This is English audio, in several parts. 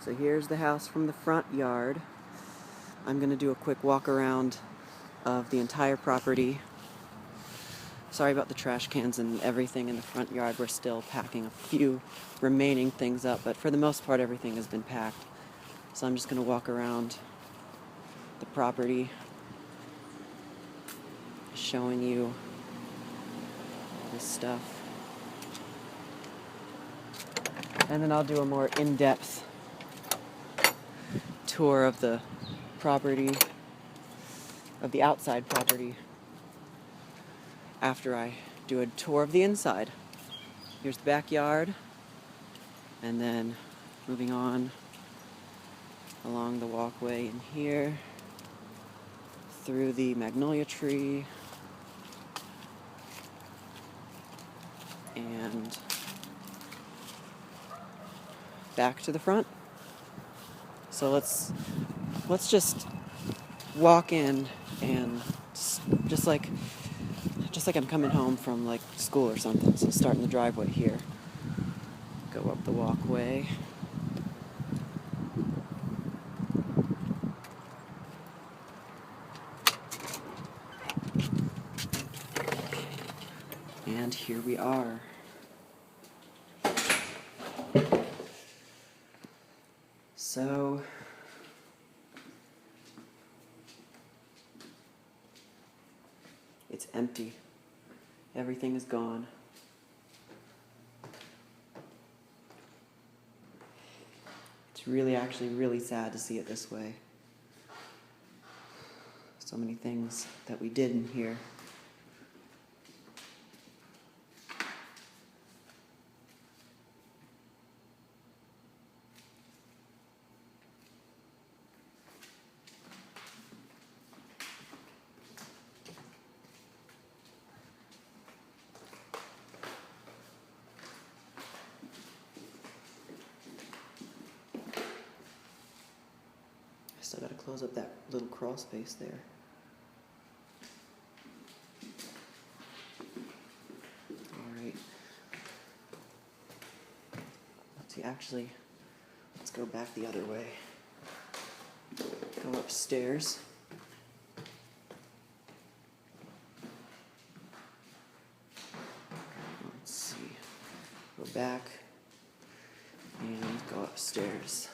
So here's the house from the front yard. I'm going to do a quick walk around of the entire property. Sorry about the trash cans and everything in the front yard. We're still packing a few remaining things up, but for the most part everything has been packed. So I'm just going to walk around the property, showing you all this stuff. And then I'll do a more in-depth tour of the property, of the outside property, after I do a tour of the inside. Here's the backyard, and then moving on along the walkway in here, through the magnolia tree, and back to the front. So let's just walk in and just like I'm coming home from like school or something. So start in the driveway here, go up the walkway, and here we are. So it's empty. Everything is gone. It's actually really sad to see it this way. So many things that we did in here. Still gotta close up that little crawl space there. Alright. Let's go back the other way. Go upstairs. Let's see. Go back and go upstairs.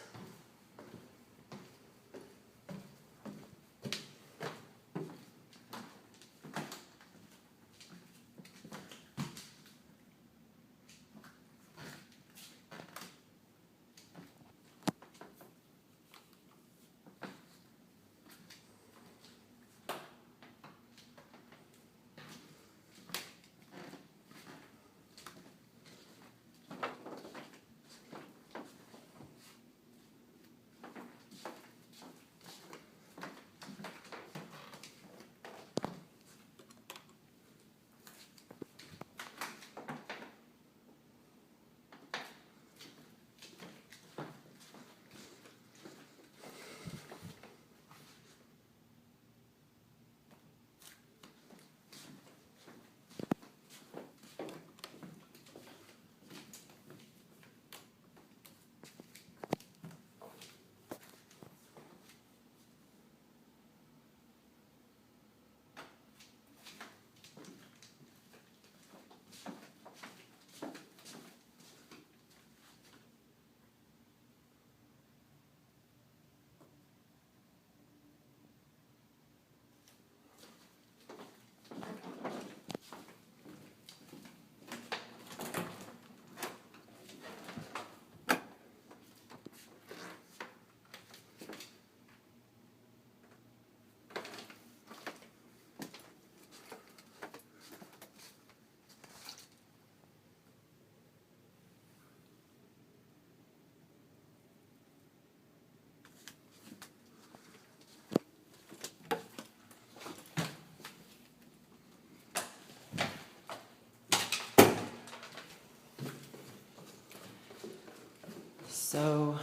So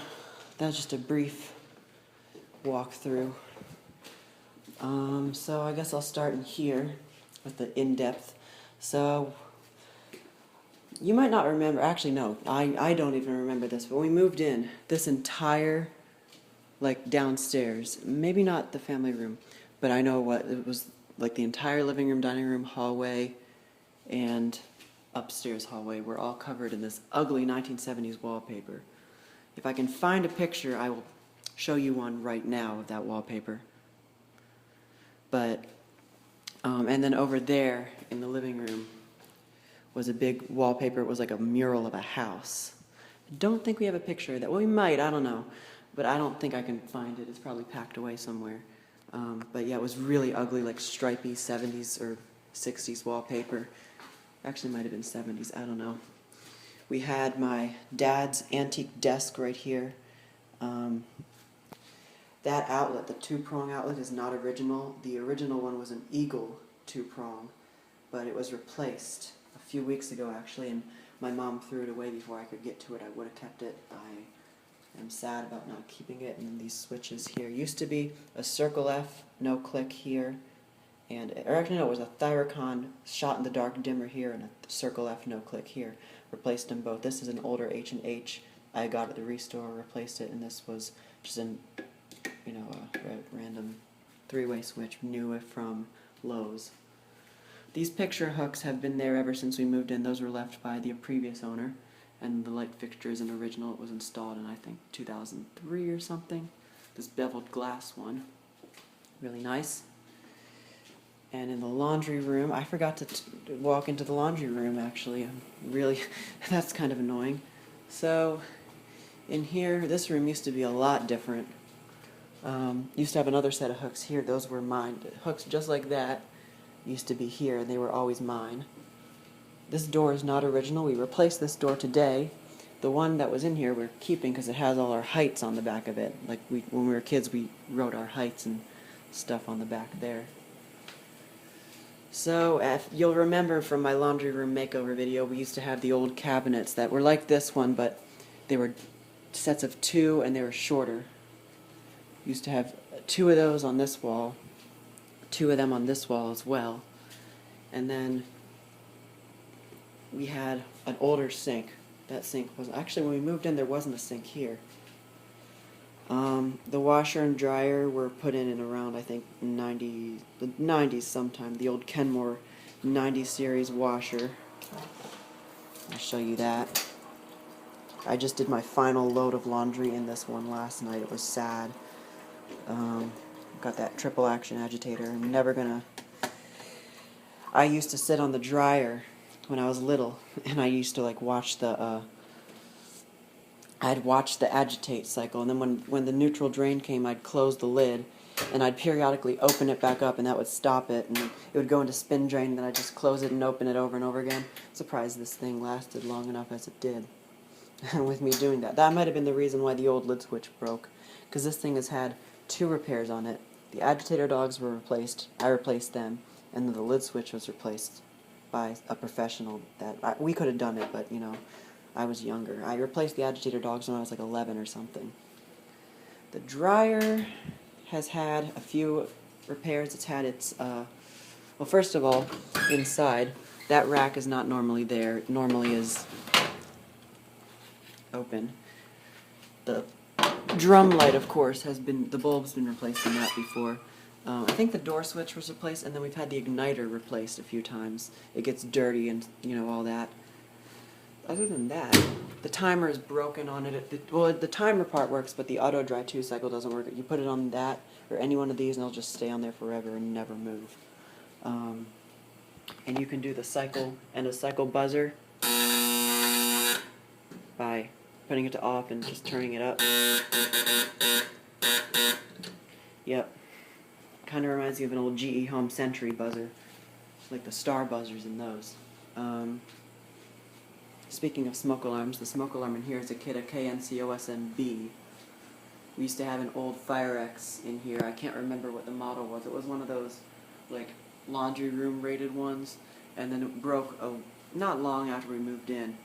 that's just a brief walkthrough. So I guess I'll start in here with the in-depth. So You might not remember, actually no, I don't even remember this, but when we moved in, this entire, like downstairs, maybe not the family room, but I know what, it was like the entire living room, dining room, hallway, and upstairs hallway were all covered in this ugly 1970s wallpaper. If I can find a picture, I will show you one right now of that wallpaper. But, and then over there in the living room was a big wallpaper. It was like a mural of a house. I don't think we have a picture of that. Well, we might, I don't know. But I don't think I can find it. It's probably packed away somewhere. But yeah, it was really ugly, like stripy 70s or 60s wallpaper. Actually, might have been 70s, I don't know. We had my dad's antique desk right here. That outlet, the two-prong outlet, is not original. The original one was an eagle two-prong, but it was replaced a few weeks ago, actually, and my mom threw it away before I could get to it. I would have kept it. I am sad about not keeping it. And these switches here used to be a Circle F no-click here, and or actually no, it was a Thyricon shot-in-the-dark dimmer here and a Circle F no-click here. Replaced them both. This is an older H&H. I got at the Restore, replaced it, and this was just an, you know, a random three-way switch, new from Lowe's. These picture hooks have been there ever since we moved in. Those were left by the previous owner, and the light fixture is an original. It was installed in, I think, 2003 or something. This beveled glass one. Really nice. And in the laundry room, I forgot to walk into the laundry room, actually. I'm really, that's kind of annoying. So, in here, this room used to be a lot different. Used to have another set of hooks here. Those were mine. Hooks just like that used to be here, and they were always mine. This door is not original. We replaced this door today. The one that was in here we're keeping because it has all our heights on the back of it. Like when we were kids, we wrote our heights and stuff on the back there. So, if you'll remember from my laundry room makeover video, we used to have the old cabinets that were like this one, but they were sets of two and they were shorter. Used to have two of those on this wall, two of them on this wall as well. And then we had an older sink. That sink was actually, when we moved in, there wasn't a sink here. The washer and dryer were put in around, I think, the 90s sometime. The old Kenmore 90 series washer. I'll show you that. I just did my final load of laundry in this one last night. It was sad. Got that triple action agitator. I'm never gonna... I used to sit on the dryer when I was little, and I used to like watch the I'd watch the agitate cycle, and then when the neutral drain came, I'd close the lid, and I'd periodically open it back up, and that would stop it, and it would go into spin drain, and then I'd just close it and open it over and over again. Surprised this thing lasted long enough as it did with me doing that. That might have been the reason why the old lid switch broke, because this thing has had 2 repairs on it. The agitator dogs were replaced, I replaced them, and then the lid switch was replaced by a professional. That we could have done it, but you know, I was younger. I replaced the agitator dogs when I was like 11 or something. The dryer has had a few repairs. It's had its, well, first of all, inside, that rack is not normally there. It normally is open. The drum light, of course, has been, the bulb's been replaced in that before. I think the door switch was replaced, and then we've had the igniter replaced a few times. It gets dirty and, you know, all that. Other than that, the timer is broken on it. Well, the timer part works, but the auto dry 2 cycle doesn't work. You put it on that, or any one of these, and it'll just stay on there forever and never move. And you can do the cycle and a cycle buzzer by putting it to off and just turning it up. Yep. Kind of reminds me of an old GE Home Century buzzer, like the star buzzers in those. Speaking of smoke alarms, the smoke alarm in here is a kit of KNCOSMB. We used to have an old Fire-X in here. I can't remember what the model was. It was one of those, like, laundry room rated ones, and then it broke not long after we moved in.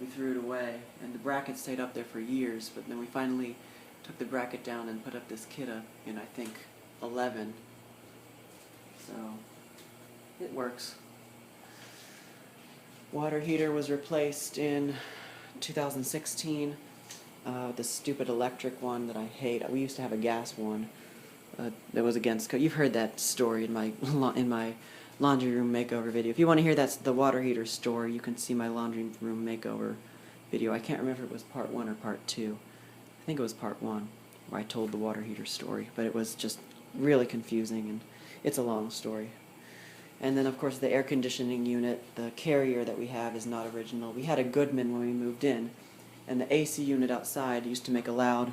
We threw it away, and the bracket stayed up there for years, but then we finally took the bracket down and put up this kit in, I think, 11. So, it works. Water heater was replaced in 2016. The stupid electric one that I hate. We used to have a gas one that was against code. You've heard that story in my laundry room makeover video. If you want to hear that's the water heater story, you can see my laundry room makeover video. I can't remember if it was part 1 or part 2. I think it was part 1 where I told the water heater story, but it was just really confusing and it's a long story. And then of course the air conditioning unit, the carrier that we have is not original. We had a Goodman when we moved in, and the AC unit outside used to make a loud,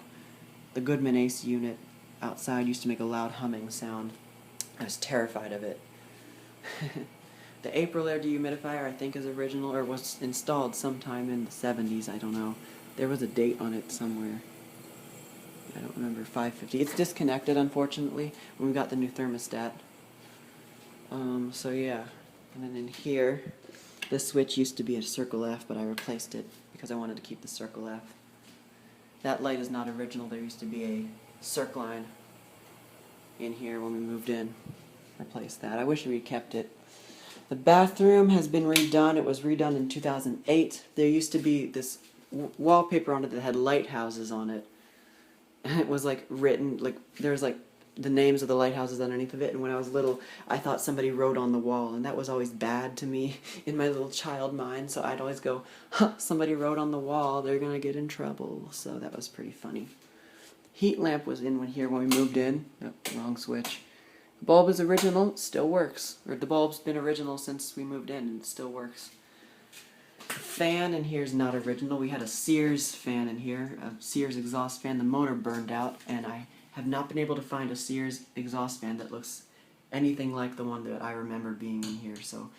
the Goodman AC unit outside used to make a loud humming sound. I was terrified of it. The April air dehumidifier I think is original, or was installed sometime in the 70s, I don't know. There was a date on it somewhere. I don't remember, 550. It's disconnected, unfortunately, when we got the new thermostat. So yeah. And then in here, this switch used to be a circle F, but I replaced it because I wanted to keep the circle F. That light is not original. There used to be a circ line in here when we moved in. Replaced that. I wish we had kept it. The bathroom has been redone. It was redone in 2008. There used to be this wallpaper on it that had lighthouses on it. And it was like written, like there was like the names of the lighthouses underneath of it, and when I was little I thought somebody wrote on the wall, and that was always bad to me in my little child mind, so I'd always go, huh, somebody wrote on the wall, they're gonna get in trouble. So that was pretty funny. Heat lamp was in here when we moved in. Oh, wrong switch. The bulb is original, still works. Or the bulb's been original since we moved in and it still works. The fan in here is not original. We had a Sears fan in here, a Sears exhaust fan. The motor burned out, and I have not been able to find a Sears exhaust fan that looks anything like the one that I remember being in here. So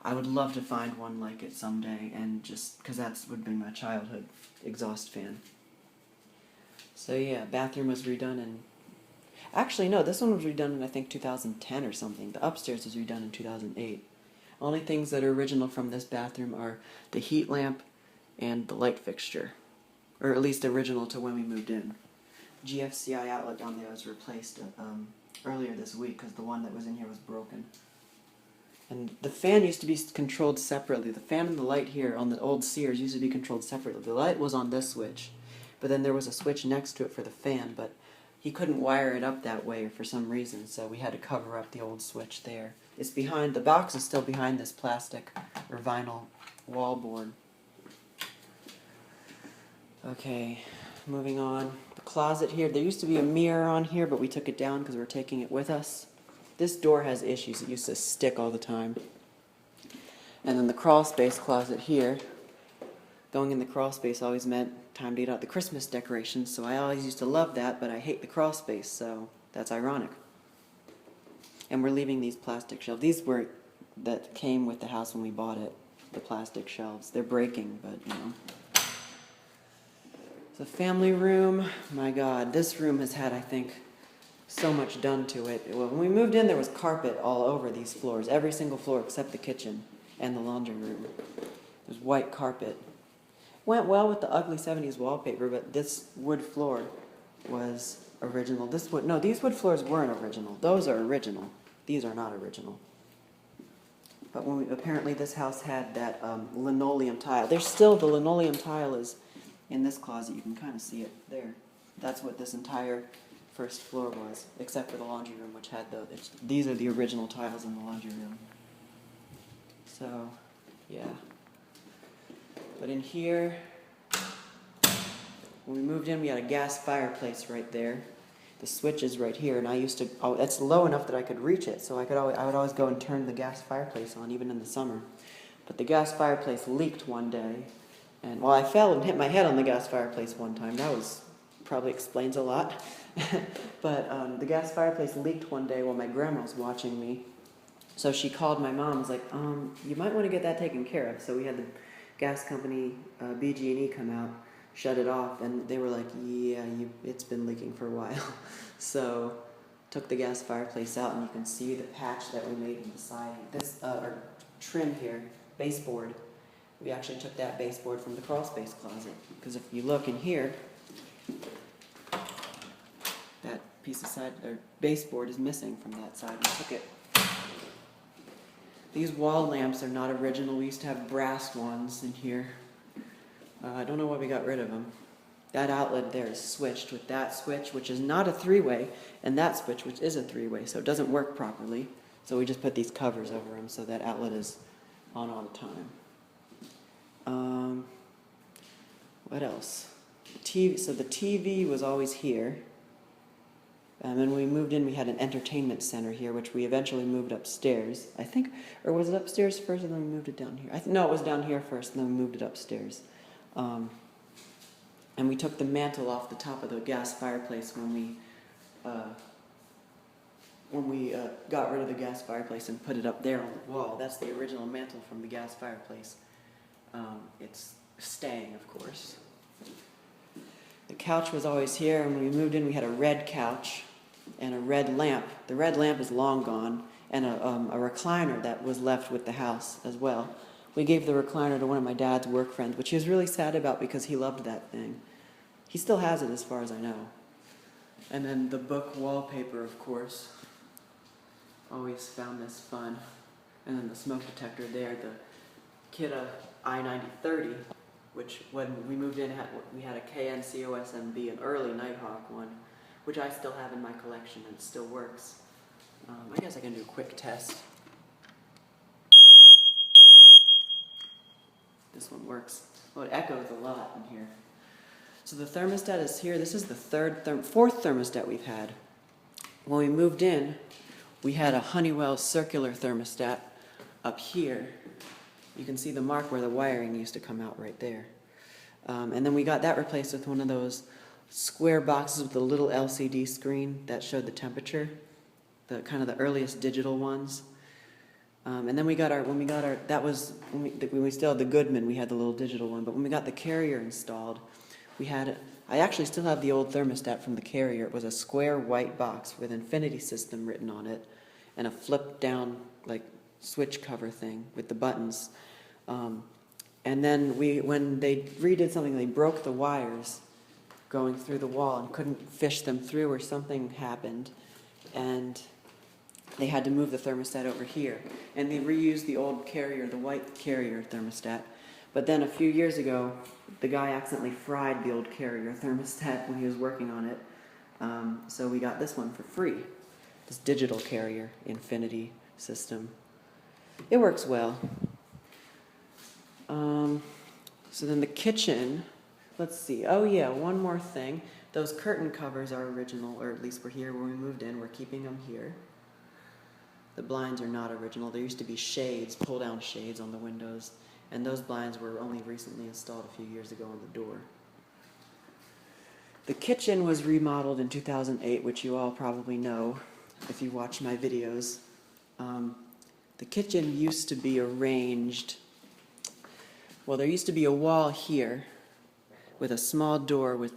I would love to find one like it someday, and just because that would be my childhood exhaust fan. So yeah, bathroom was redone in... Actually, no, this one was redone in, I think, 2010 or something. The upstairs was redone in 2008. Only things that are original from this bathroom are the heat lamp and the light fixture. Or at least original to when we moved in. GFCI outlet down there was replaced earlier this week because the one that was in here was broken. And the fan used to be controlled separately. The fan and the light here on the old Sears used to be controlled separately. The light was on this switch, but then there was a switch next to it for the fan, but he couldn't wire it up that way for some reason, so we had to cover up the old switch there. It's behind, the box is still behind this plastic or vinyl wall board. Okay, moving on. The closet here, there used to be a mirror on here, but we took it down because we're taking it with us. This door has issues. It used to stick all the time. And then the crawl space closet here. Going in the crawl space always meant time to get out the Christmas decorations, so I always used to love that, but I hate the crawl space, so that's ironic. And we're leaving these plastic shelves. These were that came with the house when we bought it, the plastic shelves. They're breaking, but you know. The family room, my God, this room has had, I think, so much done to it. Well, when we moved in, there was carpet all over these floors, every single floor except the kitchen and the laundry room. There's white carpet. Went well with the ugly 70s wallpaper, but this wood floor was original. No, these wood floors weren't original. Those are original. These are not original. But apparently this house had that linoleum tile. There's still, the linoleum tile is in this closet. You can kind of see it there. That's what this entire first floor was, except for the laundry room, which had these are the original tiles in the laundry room. So, yeah. But in here, when we moved in, we had a gas fireplace right there. The switch is right here, and I used to, it's low enough that I could reach it, so I would always go and turn the gas fireplace on, even in the summer. But the gas fireplace leaked one day, and I fell and hit my head on the gas fireplace one time. That probably explains a lot. But the gas fireplace leaked one day while my grandma was watching me. So she called my mom, was like, you might want to get that taken care of. So we had the gas company, BG&E, come out, shut it off, and they were like, yeah, it's been leaking for a while. So took the gas fireplace out, and you can see the patch that we made in the siding. This our trim here, baseboard. We actually took that baseboard from the crawl space closet, because if you look in here, that piece of baseboard is missing from that side. We took it. These wall lamps are not original. We used to have brass ones in here. I don't know why we got rid of them. That outlet there is switched with that switch, which is not a three-way, and that switch, which is a three-way, so it doesn't work properly. So we just put these covers over them so that outlet is on all the time. What else? TV. So the TV was always here. And when we moved in, we had an entertainment center here, which we eventually moved upstairs, I think. Or was it upstairs first and then we moved it down here? No, it was down here first and then we moved it upstairs. And we took the mantle off the top of the gas fireplace when we got rid of the gas fireplace and put it up there on the wall. That's the original mantle from the gas fireplace. It's staying, of course. The couch was always here, and when we moved in, we had a red couch and a red lamp. The red lamp is long gone, and a recliner that was left with the house as well. We gave the recliner to one of my dad's work friends, which he was really sad about because he loved that thing. He still has it as far as I know. And then the book wallpaper, of course. Always found this fun. And then the smoke detector there, the Kidda I-9030, which when we moved in, we had a KNCOSMB, an early Nighthawk one, which I still have in my collection and it still works. I guess I can do a quick test. This one works. Well, it echoes a lot in here. So the thermostat is here. This is the fourth thermostat we've had. When we moved in, we had a Honeywell circular thermostat up here. You can see the mark where the wiring used to come out right there. And then we got that replaced with one of those square boxes with a little LCD screen that showed the temperature, the kind of the earliest digital ones. And then when we still had the Goodman, we had the little digital one, but when we got the Carrier installed, I actually still have the old thermostat from the Carrier. It was a square white box with Infinity System written on it and a flip down like switch cover thing with the buttons. And then when they redid something, they broke the wires going through the wall and couldn't fish them through, or something happened, and they had to move the thermostat over here. And they reused the old Carrier, the white Carrier thermostat. But then a few years ago, the guy accidentally fried the old Carrier thermostat when he was working on it. So we got this one for free, this digital Carrier Infinity System. It works well. So then the kitchen, let's see. Oh yeah, one more thing. Those curtain covers are original, or at least were here when we moved in. We're keeping them here. The blinds are not original. There used to be shades, pull-down shades on the windows, and those blinds were only recently installed a few years ago on the door. The kitchen was remodeled in 2008, which you all probably know if you watch my videos. The kitchen used to be arranged, well, there used to be a wall here with a small doorway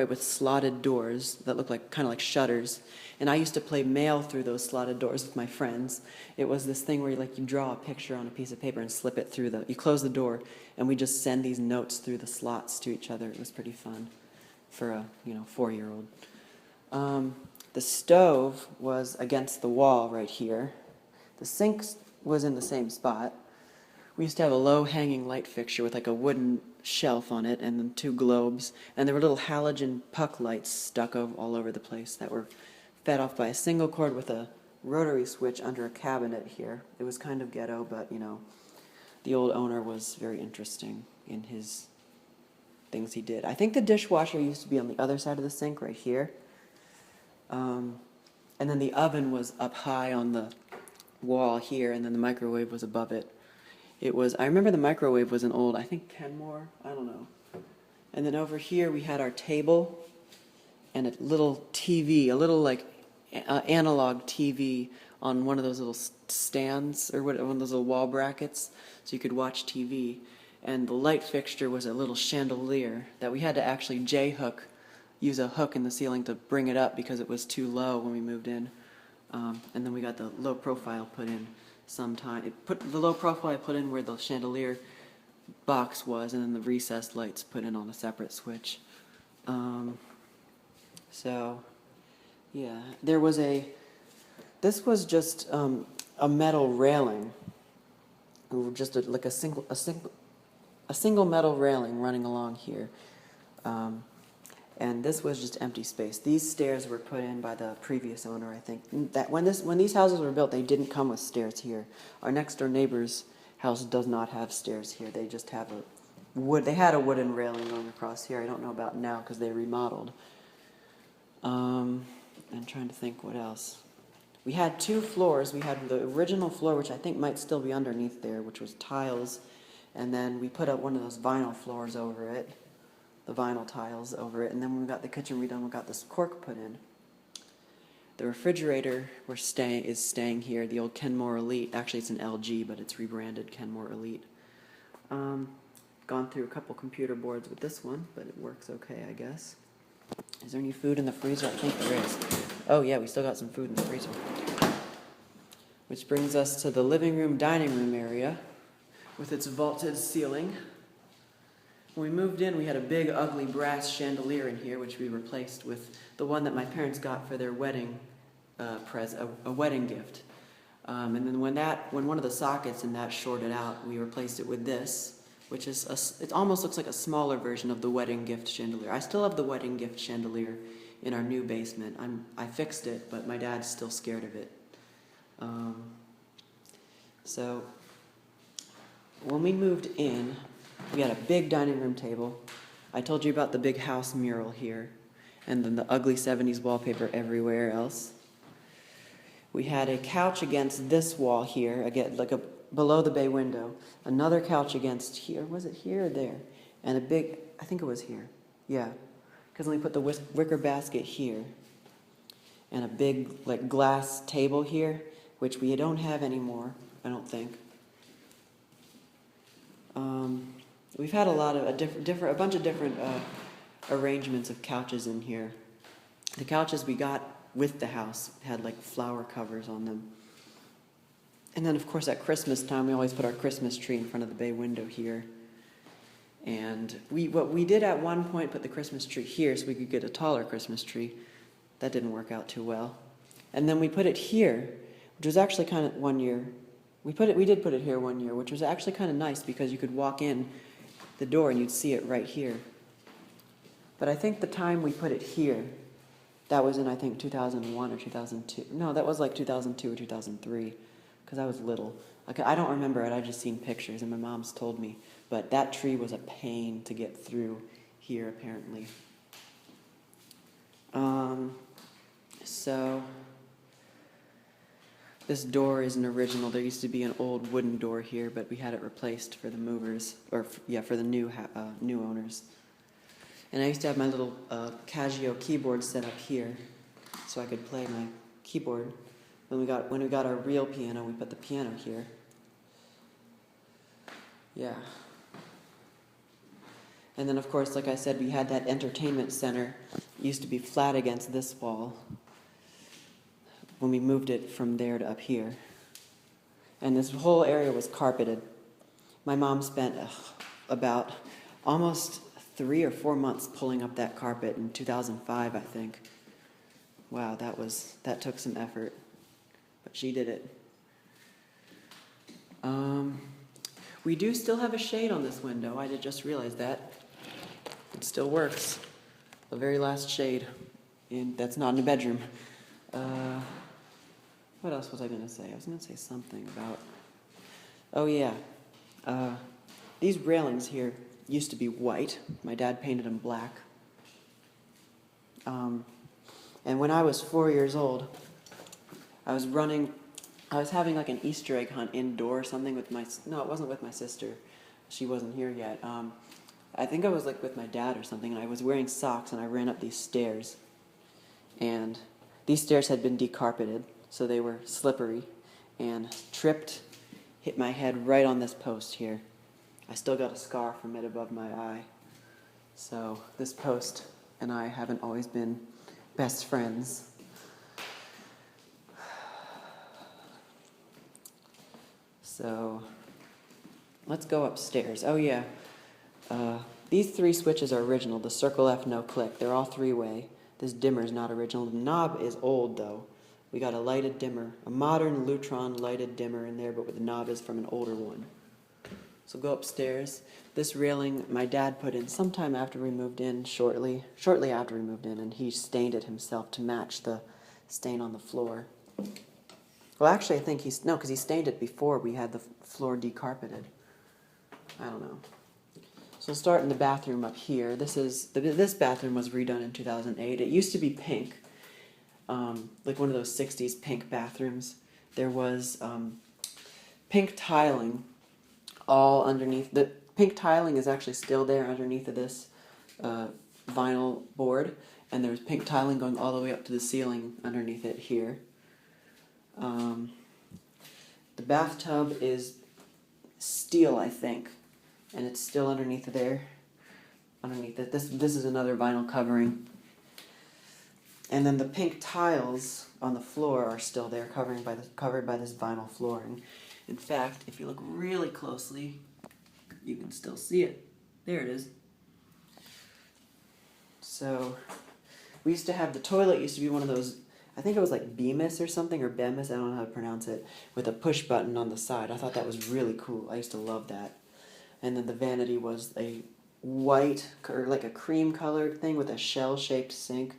with slotted doors that looked like kind of like shutters. And I used to play mail through those slotted doors with my friends. It was this thing where you draw a picture on a piece of paper and slip it through you close the door, and we just send these notes through the slots to each other. It was pretty fun for a 4-year-old. The stove was against the wall right here. The sink was in the same spot. We used to have a low-hanging light fixture with like a wooden shelf on it and then 2 globes, and there were little halogen puck lights stuck all over the place that were fed off by a single cord with a rotary switch under a cabinet here. It was kind of ghetto, but the old owner was very interesting in his things he did. I think the dishwasher used to be on the other side of the sink right here. And then the oven was up high on the wall here, and then the microwave was above it. I remember the microwave was an old, I think Kenmore, I don't know. And then over here we had our table and a little TV, a little analog TV on one of those little stands, or one of those little wall brackets, so you could watch TV. And the light fixture was a little chandelier that we had to actually J-hook, use a hook in the ceiling to bring it up because it was too low when we moved in. And then we got the low profile put in sometime. The low profile I put in where the chandelier box was, and then the recessed lights put in on a separate switch. So, yeah, this was just a metal railing just like a single metal railing running along here. And this was just empty space. These stairs were put in by the previous owner, I think. That when these houses were built, they didn't come with stairs here. Our next door neighbor's house does not have stairs here. They just have they had a wooden railing going across here. I don't know about now because they remodeled. I'm trying to think what else. We had 2 floors. We had the original floor, which I think might still be underneath there, which was tiles. And then we put up one of those vinyl floors over it, the vinyl tiles over it. And then when we got the kitchen redone, we got this cork put in. The refrigerator is staying here, the old Kenmore Elite. Actually, it's an LG, but it's rebranded Kenmore Elite. Gone through a couple computer boards with this one, but it works okay, I guess. Is there any food in the freezer? I think there is. Oh yeah, we still got some food in the freezer. Which brings us to the living room, dining room area with its vaulted ceiling. When we moved in, we had a big, ugly brass chandelier in here, which we replaced with the one that my parents got for their wedding a wedding gift. And then when one of the sockets in that shorted out, we replaced it with this, which is it almost looks like a smaller version of the wedding gift chandelier. I still have the wedding gift chandelier in our new basement. I fixed it, but my dad's still scared of it. So when we moved in, we had a big dining room table. I told you about the big house mural here, and then the ugly 70s wallpaper everywhere else. We had a couch against this wall here, again, below the bay window. Another couch against here. Was it here or there? And a big, I think it was here. Yeah, because then we put the wicker basket here. And a big glass table here, which we don't have anymore, I don't think. We've had a bunch of different arrangements of couches in here. The couches we got with the house had flower covers on them. And then, of course, at Christmas time, we always put our Christmas tree in front of the bay window here. And what we did at one point, put the Christmas tree here so we could get a taller Christmas tree. That didn't work out too well. And then we put it here, which was actually kind of one year. We did put it here one year, which was actually kind of nice because you could walk in the door and you'd see it right here. But I think the time we put it here, that was in, I think, 2001 or 2002. No, that was 2002 or 2003, because I was little. I don't remember it. I just seen pictures, and my mom's told me. But that tree was a pain to get through here, apparently. So this door is an original. There used to be an old wooden door here, but we had it replaced for the movers, for the new owners. And I used to have my little Casio keyboard set up here, so I could play my keyboard. When we got our real piano, we put the piano here. Yeah. And then, of course, like I said, we had that entertainment center. It used to be flat against this wall when we moved it from there to up here. And this whole area was carpeted. My mom spent about almost 3 or 4 months pulling up that carpet in 2005, I think. Wow, that took some effort, but she did it. We do still have a shade on this window. I did just realize that. It still works. The very last shade. And that's not in the bedroom. What else was I going to say? I was going to say something about... Oh, yeah. These railings here used to be white. My dad painted them black. And when I was 4 years old, I was having an Easter egg hunt indoor or something with no, it wasn't with my sister. She wasn't here yet. I think I was with my dad or something, and I was wearing socks, and I ran up these stairs. And these stairs had been decarpeted, so they were slippery, and tripped, hit my head right on this post here. I still got a scar from it above my eye. So this post and I haven't always been best friends. So let's go upstairs. Oh yeah, these 3 switches are original. The circle F no click. They're all 3-way. This dimmer is not original. The knob is old though. We got a lighted dimmer, a modern Lutron lighted dimmer in there, but the knob is from an older one. So go upstairs. This railing my dad put in sometime after we moved in, shortly after we moved in, and he stained it himself to match the stain on the floor. Well, actually, I think because he stained it before we had the floor decarpeted. I don't know. So we'll start in the bathroom up here. This bathroom was redone in 2008. It used to be pink, like one of those 60s pink bathrooms. There was pink tiling all underneath. The pink tiling is actually still there underneath of this vinyl board, and there's pink tiling going all the way up to the ceiling underneath it here. The bathtub is steel, I think, and it's still underneath there. Underneath it, this is another vinyl covering, and then the pink tiles on the floor are still there, covered by this vinyl flooring. In fact, if you look really closely, you can still see it. There it is. So, we used to have, the toilet used to be one of those, I think it was like Bemis or something, or Bemis, I don't know how to pronounce it, with a push button on the side. I thought that was really cool. I used to love that. And then the vanity was a white, or like a cream colored thing with a shell-shaped sink.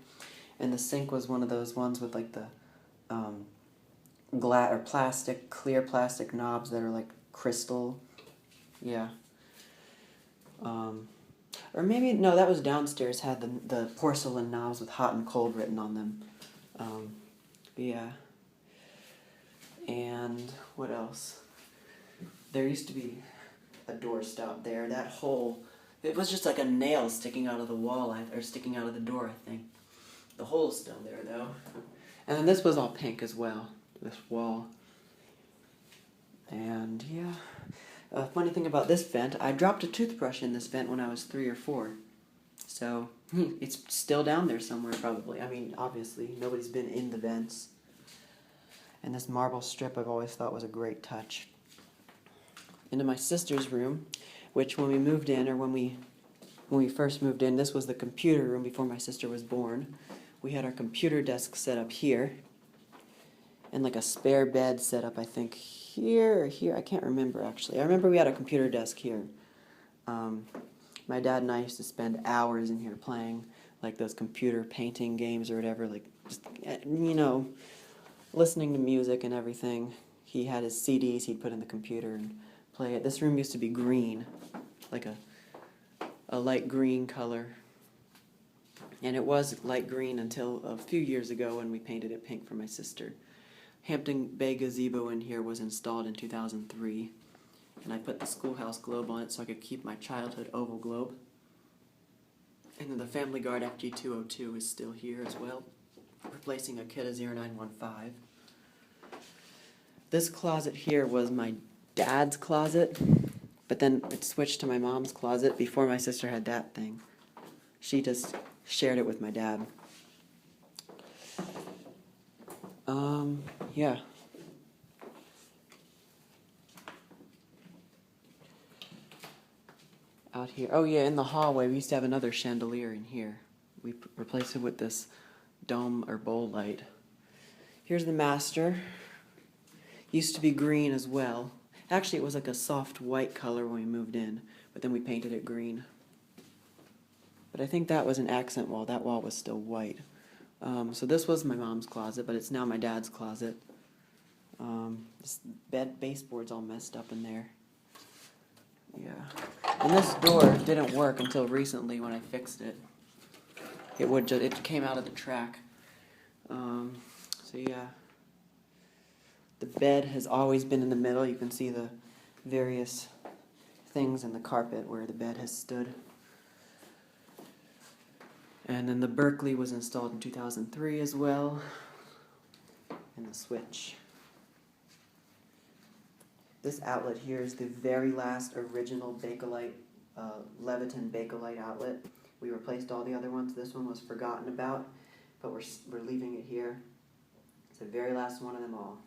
And the sink was one of those ones with like the clear plastic knobs that are like crystal. Yeah. Or maybe, no, that was downstairs, had the porcelain knobs with hot and cold written on them. Yeah. And what else? There used to be a doorstop there. That hole, it was just like a nail sticking out of the wall, or sticking out of the door, I think. The hole's still there, though. And then this was all pink as well, this wall. And, yeah. Funny thing about this vent, I dropped a toothbrush in this vent when I was 3 or 4. So, it's still down there somewhere, probably. I mean, obviously, nobody's been in the vents. And this marble strip I've always thought was a great touch. Into my sister's room, which when we moved in, or when we first moved in, this was the computer room before my sister was born. We had our computer desk set up here, and like a spare bed set up, I think, here or here. I can't remember, actually. I remember we had a computer desk here. My dad and I used to spend hours in here playing like those computer painting games or whatever, like just, listening to music and everything. He had his CDs he'd put in the computer and play it. This room used to be green, like a light green color. And it was light green until a few years ago when we painted it pink for my sister. Hampton Bay gazebo in here was installed in 2003. And I put the schoolhouse globe on it so I could keep my childhood oval globe. And then the Family Guard FG202 is still here as well, replacing a Kidda 0915. This closet here was my dad's closet, but then it switched to my mom's closet before my sister had that thing. She just shared it with my dad. Yeah. Out here. Oh yeah, in the hallway we used to have another chandelier in here. We replaced it with this dome or bowl light. Here's the master. Used to be green as well. Actually, it was like a soft white color when we moved in, but then we painted it green. But I think that was an accent wall. That wall was still white. So this was my mom's closet, but it's now my dad's closet. This baseboard's all messed up in there. Yeah. And this door didn't work until recently when I fixed it. It came out of the track. So yeah. The bed has always been in the middle. You can see the various things in the carpet where the bed has stood. And then the Berkeley was installed in 2003 as well. And the switch. This outlet here is the very last original Bakelite, Leviton Bakelite outlet. We replaced all the other ones. This one was forgotten about, but we're leaving it here. It's the very last one of them all.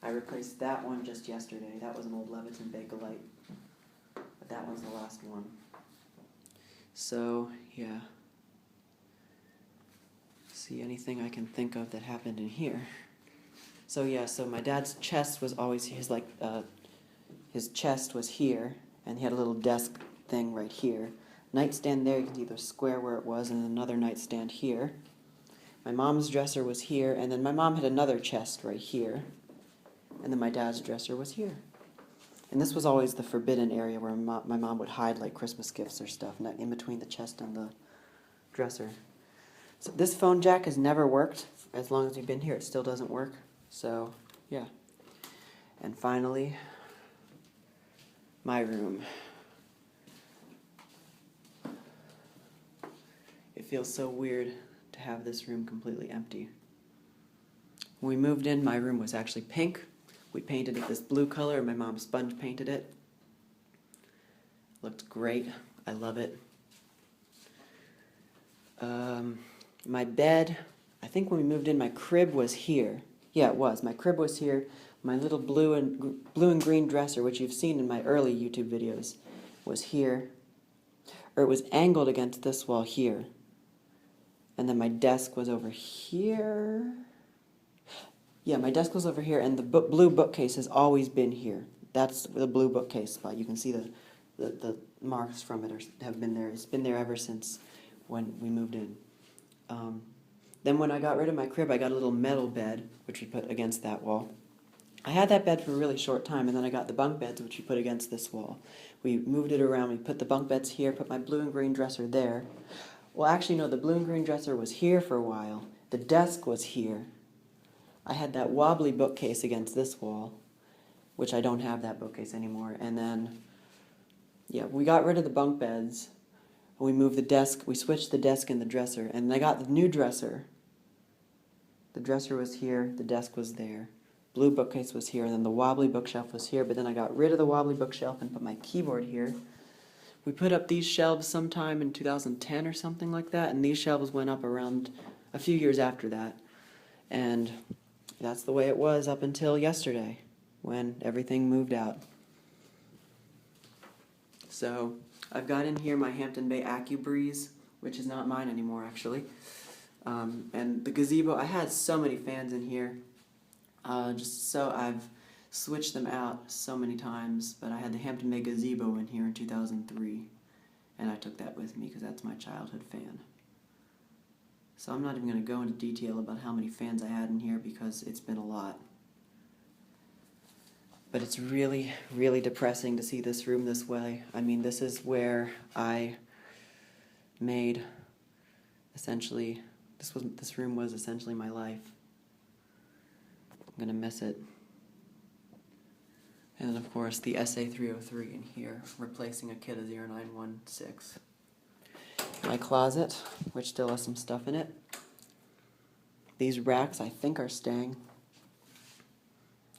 I replaced that one just yesterday. That was an old Leviton Bakelite, but that one's the last one. So, yeah. See anything I can think of that happened in here. So yeah, so my dad's chest was always his chest was here, and he had a little desk thing right here. Nightstand there, you can see the square where it was, and another nightstand here. My mom's dresser was here, and then my mom had another chest right here, and then my dad's dresser was here. And this was always the forbidden area where my mom would hide like Christmas gifts or stuff, in between the chest and the dresser. So this phone jack has never worked. As long as we've been here, it still doesn't work. So, yeah. And finally, my room. It feels so weird to have this room completely empty. When we moved in, my room was actually pink. We painted it this blue color, and my mom sponge painted it. Looked great. I love it. My bed, I think when we moved in, my crib was here. Yeah, it was. My crib was here. My little blue and green dresser, which you've seen in my early YouTube videos, was here. Or it was angled against this wall here. And then my desk was over here. Yeah, my desk was over here, and the blue bookcase has always been here. That's the blue bookcase spot. You can see the marks from it have been there. It's been there ever since when we moved in. Then when I got rid of my crib, I got a little metal bed, which we put against that wall. I had that bed for a really short time, and then I got the bunk beds, which we put against this wall. We moved it around. We put the bunk beds here, put my blue and green dresser there. Well, actually, no, the blue and green dresser was here for a while. The desk was here. I had that wobbly bookcase against this wall, which I don't have that bookcase anymore. And then, yeah, we got rid of the bunk beds. We moved the desk. We switched the desk and the dresser. And I got the new dresser. The dresser was here. The desk was there. Blue bookcase was here. And then the wobbly bookshelf was here. But then I got rid of the wobbly bookshelf and put my keyboard here. We put up these shelves sometime in 2010 or something like that. And these shelves went up around a few years after that. And that's the way it was up until yesterday, when everything moved out. So, I've got in here my Hampton Bay AccuBreeze, which is not mine anymore, actually. And the gazebo, I had so many fans in here. Just so I've switched them out so many times, but I had the Hampton Bay gazebo in here in 2003, and I took that with me because that's my childhood fan. So I'm not even going to go into detail about how many fans I had in here because it's been a lot. But it's really, really depressing to see this room this way. I mean, this is where I made, essentially, this room was essentially my life. I'm going to miss it. And then, of course, the SA303 in here, replacing a Kidda 0916. My closet, which still has some stuff in it. These racks, I think, are staying.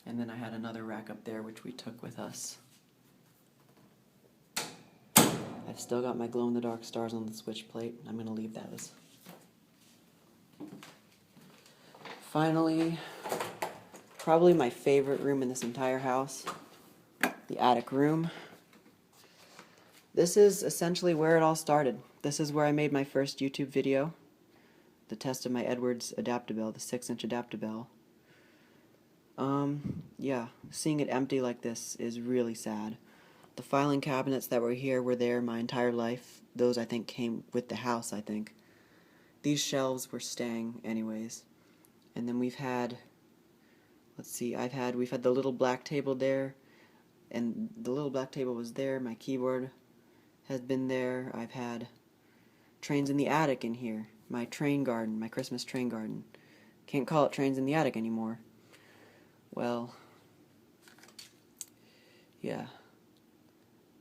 And then I had another rack up there, which we took with us. I've still got my glow-in-the-dark stars on the switch plate. I'm going to leave those. Finally, probably my favorite room in this entire house, the attic room. This is essentially where it all started. This is where I made my first YouTube video, the test of my Edwards Adaptable, the 6-inch Adaptable. Yeah, seeing it empty like this is really sad. The filing cabinets that were here were there my entire life. Those, I think, came with the house, I think. These shelves were staying anyways. And then we've had, let's see, we've had the little black table there, and the little black table was there. My keyboard has been there. I've had trains in the attic in here. My train garden, my Christmas train garden. Can't call it trains in the attic anymore. Well, yeah.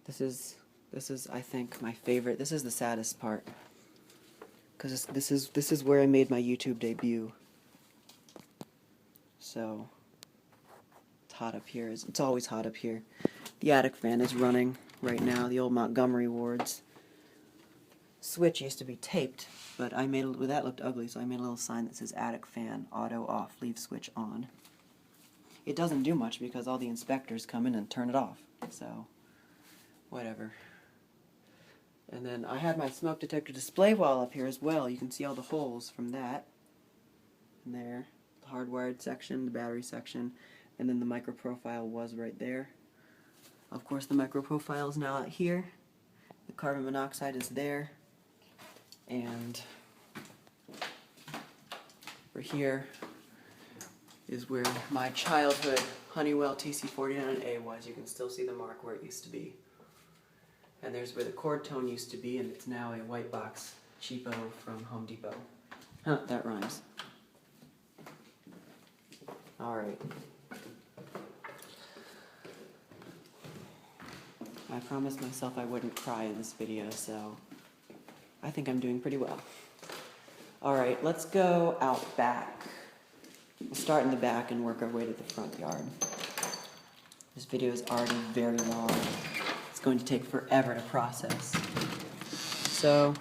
This is I think my favorite. This is the saddest part, because this is where I made my YouTube debut. So it's hot up here. It's always hot up here. The attic fan is running right now. The old Montgomery Wards. Switch used to be taped, but that looked ugly, so I made a little sign that says attic fan, auto off, leave switch on. It doesn't do much because all the inspectors come in and turn it off, so whatever. And then I had my smoke detector display wall up here as well. You can see all the holes from that. And there, the hardwired section, the battery section, and then the micro profile was right there. Of course, the micro profile is now out here. The carbon monoxide is there. And over here is where my childhood Honeywell TC49A was. You can still see the mark where it used to be. And there's where the cord tone used to be, and it's now a white box cheapo from Home Depot. Huh, that rhymes. Alright. I promised myself I wouldn't cry in this video, so I think I'm doing pretty well. Alright, let's go out back. We'll start in the back and work our way to the front yard. This video is already very long. It's going to take forever to process. So,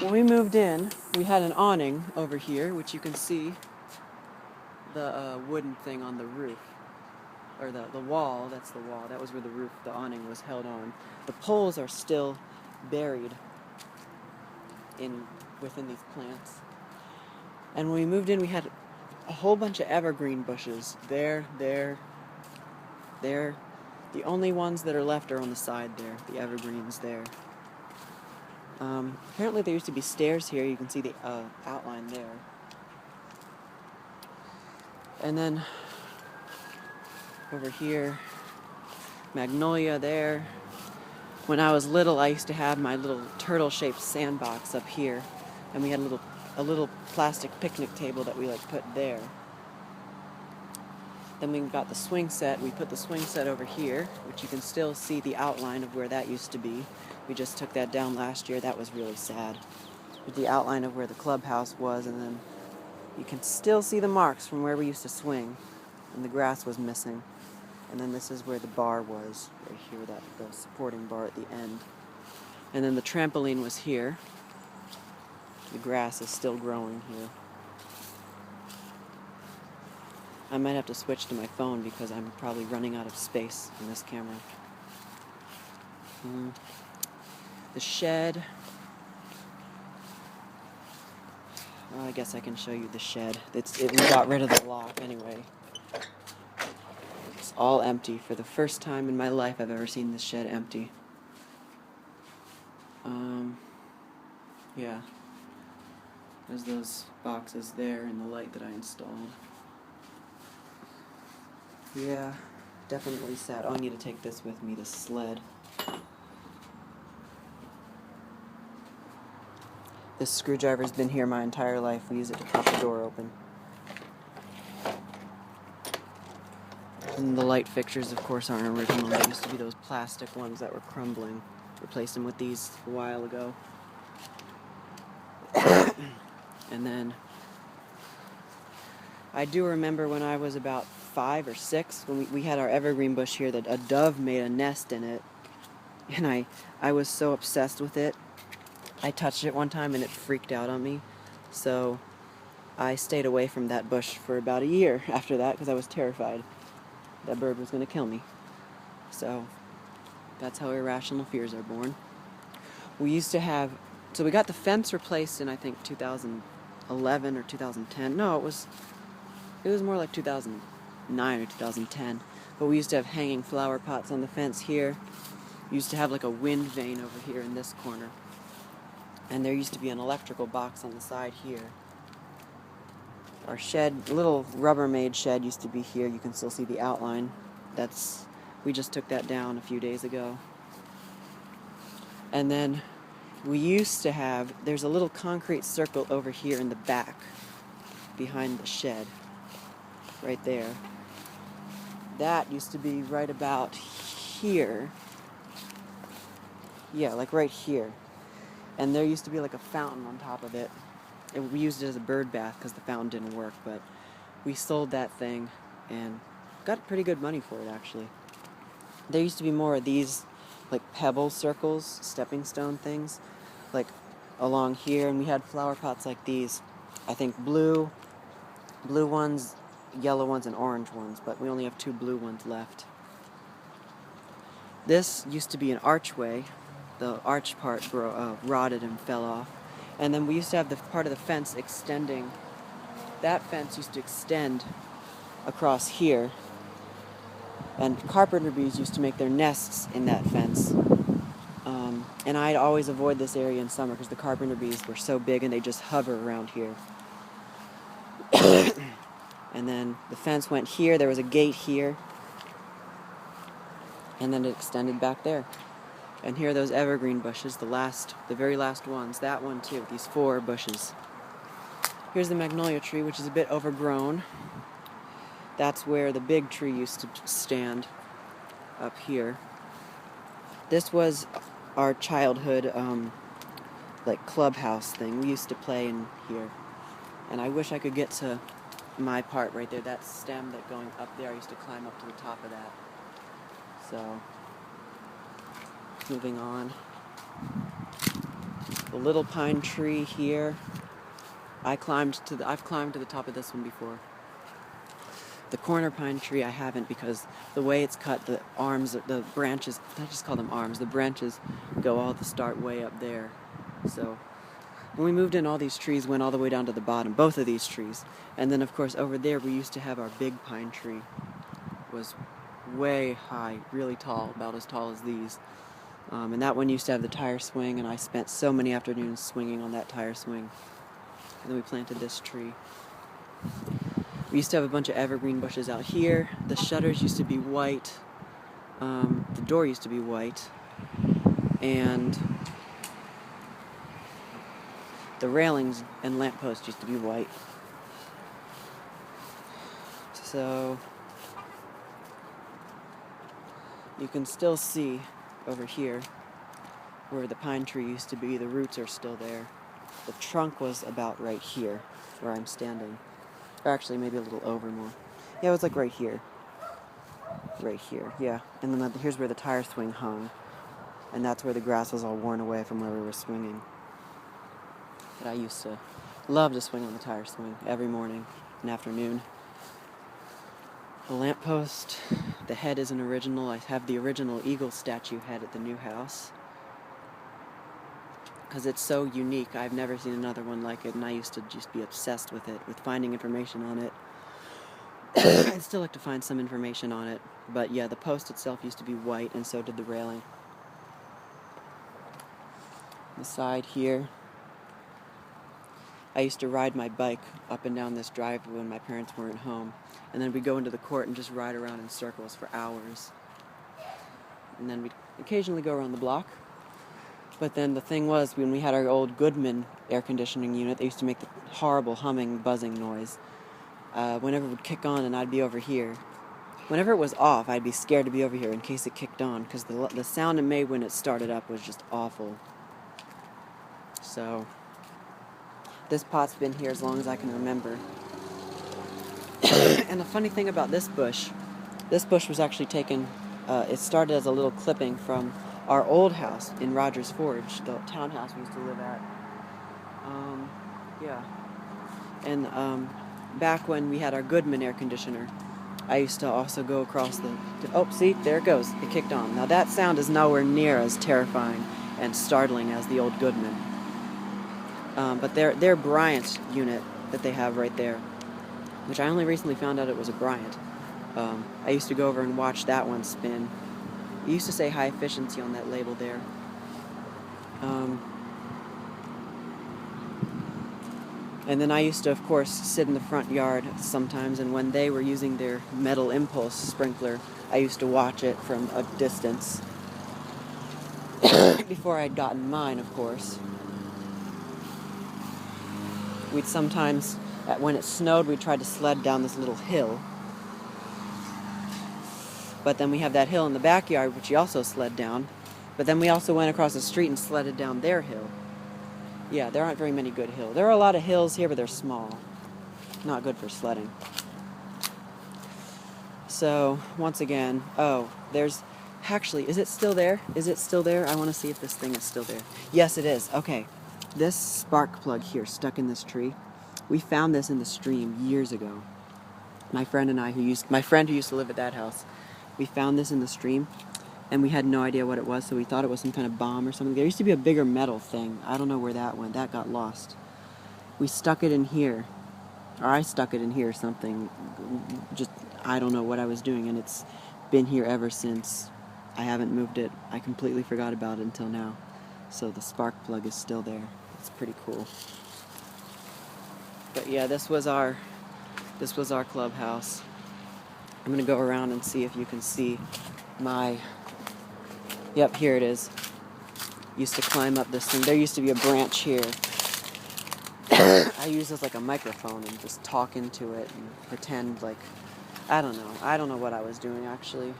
when we moved in, we had an awning over here, which you can see the wooden thing on the roof. Or the wall, that's the wall. That was where the awning was held on. The poles are still buried within these plants. And when we moved in, we had a whole bunch of evergreen bushes. There. The only ones that are left are on the side there, the evergreens there. Apparently there used to be stairs here. You can see the outline there. And then over here, magnolia there. When I was little, I used to have my little turtle-shaped sandbox up here, and we had a little plastic picnic table that we put there. Then we got the swing set. We put the swing set over here, which you can still see the outline of where that used to be. We just took that down last year. That was really sad. With the outline of where the clubhouse was, and then you can still see the marks from where we used to swing, and the grass was missing. And then this is where the bar was, right here, the supporting bar at the end. And then the trampoline was here. The grass is still growing here. I might have to switch to my phone because I'm probably running out of space in this camera. The shed. Well, I guess I can show you the shed. We got rid of the lock anyway. It's all empty. For the first time in my life I've ever seen this shed empty. Yeah. There's those boxes there and the light that I installed. Yeah, definitely sad. Oh, I need to take this with me, this sled. This screwdriver's been here my entire life. We use it to pop the door open. And the light fixtures, of course, aren't original. They used to be those plastic ones that were crumbling. Replaced them with these a while ago. And then I do remember when I was about 5 or 6, when we had our evergreen bush here, that a dove made a nest in it. And I was so obsessed with it. I touched it one time and it freaked out on me. So I stayed away from that bush for about a year after that because I was terrified that bird was going to kill me. So that's how irrational fears are born. We used to have, so we got the fence replaced in I think 2011 or 2010. No, it was more like 2009 or 2010. But we used to have hanging flower pots on the fence here. We used to have like a wind vane over here in this corner. And there used to be an electrical box on the side here. Our shed, little Rubbermaid shed used to be here. You can still see the outline. We just took that down a few days ago. And then we used to have, there's a little concrete circle over here in the back, behind the shed, right there. That used to be right about here. Yeah, like right here. And there used to be like a fountain on top of it. And we used it as a bird bath because the fountain didn't work, but we sold that thing and got pretty good money for it, actually. There used to be more of these like pebble circles, stepping stone things, like along here, and we had flower pots like these. I think blue ones, yellow ones, and orange ones, but we only have 2 blue ones left. This used to be an archway. The arch part rotted and fell off. And then we used to have the part of the fence extending. That fence used to extend across here. And carpenter bees used to make their nests in that fence. And I'd always avoid this area in summer because the carpenter bees were so big and they just hover around here. And then the fence went here, there was a gate here, and then it extended back there. And here are those evergreen bushes, the very last ones. That one too, these 4 bushes. Here's the magnolia tree, which is a bit overgrown. That's where the big tree used to stand, up here. This was our childhood, like clubhouse thing. We used to play in here. And I wish I could get to my part right there. That stem that going up there, I used to climb up to the top of that. So, moving on. The little pine tree here. I've climbed to the top of this one before. The corner pine tree I haven't because the way it's cut, the arms, the branches, I just call them arms, the branches start way up there. So when we moved in, all these trees went all the way down to the bottom, both of these trees. And then of course over there we used to have our big pine tree. It was way high, really tall, about as tall as these. And that one used to have the tire swing, and I spent so many afternoons swinging on that tire swing. And then we planted this tree. We used to have a bunch of evergreen bushes out here. The shutters used to be white. The door used to be white. And the railings and lamppost used to be white. So you can still see over here where the pine tree used to be. The roots are still there. The trunk was about right here where I'm standing. Or actually maybe a little over more. Yeah, it was like right here. Right here, yeah. And then here's where the tire swing hung. And that's where the grass was all worn away from where we were swinging. But I used to love to swing on the tire swing every morning and afternoon. The lamppost, the head isn't original. I have the original eagle statue head at the new house. Because it's so unique. I've never seen another one like it, and I used to just be obsessed with it, with finding information on it. I'd still like to find some information on it, but yeah, the post itself used to be white, and so did the railing. The side here, I used to ride my bike up and down this drive when my parents weren't home, and then we'd go into the court and just ride around in circles for hours. And then we'd occasionally go around the block. But then the thing was, when we had our old Goodman air conditioning unit, they used to make the horrible humming, buzzing noise. Whenever it would kick on and I'd be over here. Whenever it was off, I'd be scared to be over here in case it kicked on, because the sound it made when it started up was just awful. So, this pot's been here as long as I can remember. And the funny thing about this bush was actually taken, it started as a little clipping from our old house in Rogers Forge, the townhouse we used to live at. Yeah. And back when we had our Goodman air conditioner, I used to also go across oh, see, there it goes. It kicked on. Now that sound is nowhere near as terrifying and startling as the old Goodman. But their Bryant unit that they have right there, which I only recently found out it was a Bryant. I used to go over and watch that one spin. It used to say high efficiency on that label there. And then I used to, of course, sit in the front yard sometimes, and when they were using their metal impulse sprinkler, I used to watch it from a distance. Before I'd gotten mine, of course. We'd sometimes, when it snowed, we'd try to sled down this little hill. But then we have that hill in the backyard, which we also sled down. But then we also went across the street and sledded down their hill. Yeah, there aren't very many good hills. There are a lot of hills here, but they're small. Not good for sledding. So, once again, there's... Actually, is it still there? Is it still there? I want to see if this thing is still there. Yes, it is. Okay. This spark plug here, stuck in this tree, we found this in the stream years ago. My friend who used to live at that house, we found this in the stream, and we had no idea what it was, so we thought it was some kind of bomb or something. There used to be a bigger metal thing. I don't know where that went. That got lost. We stuck it in here, or I stuck it in here or something. Just, I don't know what I was doing, and it's been here ever since. I haven't moved it. I completely forgot about it until now. So the spark plug is still there. It's pretty cool. But yeah, this was our clubhouse. I'm gonna go around and see if you can see my, yep, here it is. Used to climb up this thing. There used to be a branch here. I use this like a microphone and just talk into it and pretend like, I don't know what I was doing actually.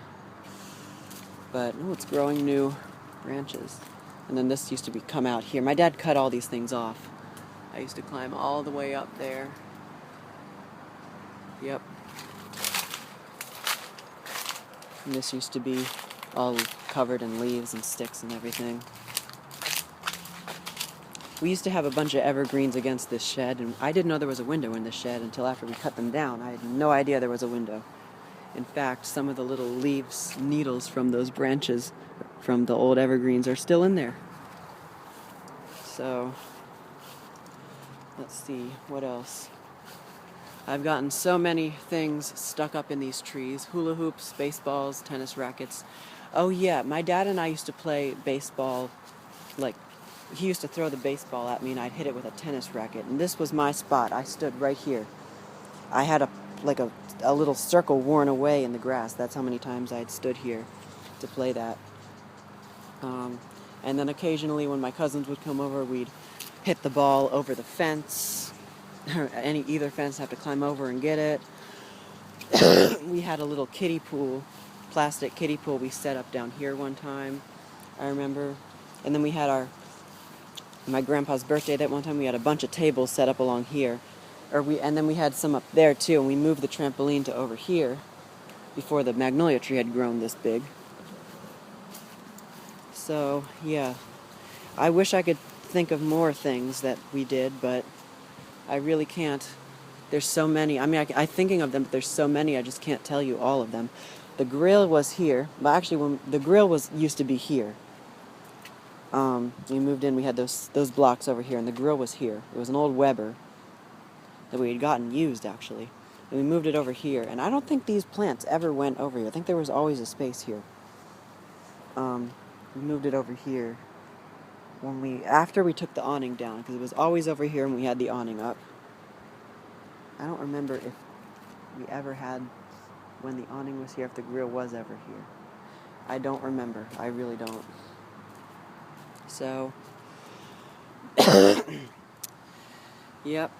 But, oh, it's growing new branches. And then this used to come out here. My dad cut all these things off. I used to climb all the way up there. Yep. And this used to be all covered in leaves and sticks and everything. We used to have a bunch of evergreens against this shed, and I didn't know there was a window in the shed until after we cut them down. I had no idea there was a window. In fact, some of the little leaves, needles from those branches from the old evergreens are still in there. So, let's see, what else? I've gotten so many things stuck up in these trees. Hula hoops, baseballs, tennis rackets. Oh yeah, my dad and I used to play baseball. Like, he used to throw the baseball at me and I'd hit it with a tennis racket. And this was my spot. I stood right here. I had a little circle worn away in the grass. That's how many times I had stood here to play that. And then occasionally when my cousins would come over, we'd hit the ball over the fence. Either fence, have to climb over and get it. We had a little kiddie pool, plastic kiddie pool we set up down here one time, I remember. And then we had my grandpa's birthday that one time, we had a bunch of tables set up along here. And then we had some up there too, and we moved the trampoline to over here before the magnolia tree had grown this big. So, yeah. I wish I could think of more things that we did, but I really can't. There's so many. I mean, I'm thinking of them, but there's so many, I just can't tell you all of them. The grill was here. But actually, the grill used to be here. We moved in, we had those blocks over here, and the grill was here. It was an old Weber that we had gotten used, actually. And we moved it over here, and I don't think these plants ever went over here. I think there was always a space here. We moved it over here after we took the awning down, because it was always over here when we had the awning up. I don't remember if we ever had, when the awning was here, if the grill was ever here. I don't remember. I really don't. So, yep.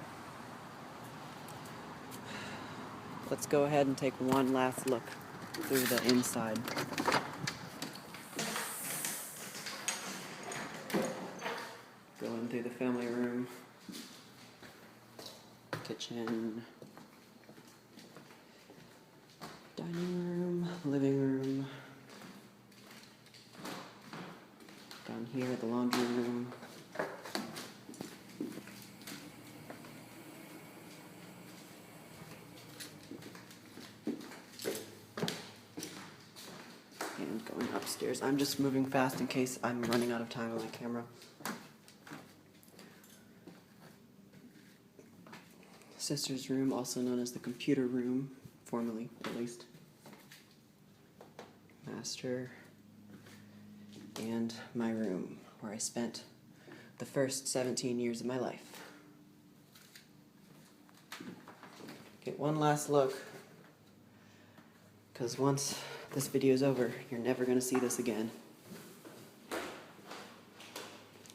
Let's go ahead and take one last look through the inside. Going through the family room, kitchen, dining room, living room, down here the laundry room. And going upstairs. I'm just moving fast in case I'm running out of time on my camera. Sister's room, also known as the computer room, formerly at least. Master. And my room, where I spent the first 17 years of my life. Get one last look, because once this video is over, you're never going to see this again.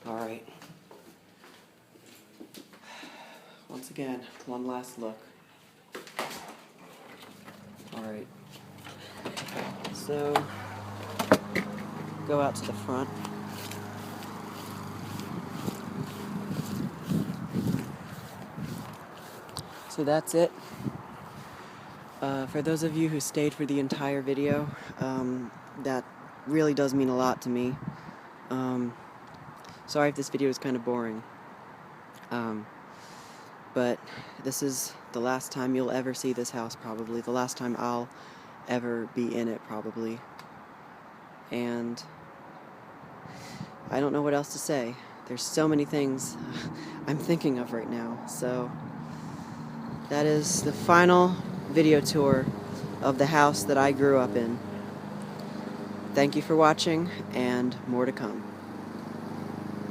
Alright. Once again, one last look. Alright. So, go out to the front. So that's it. For those of you who stayed for the entire video, that really does mean a lot to me. Sorry if this video is kind of boring. But this is the last time you'll ever see this house, probably. The last time I'll ever be in it, probably. And I don't know what else to say. There's so many things I'm thinking of right now. So that is the final video tour of the house that I grew up in. Thank you for watching, and more to come.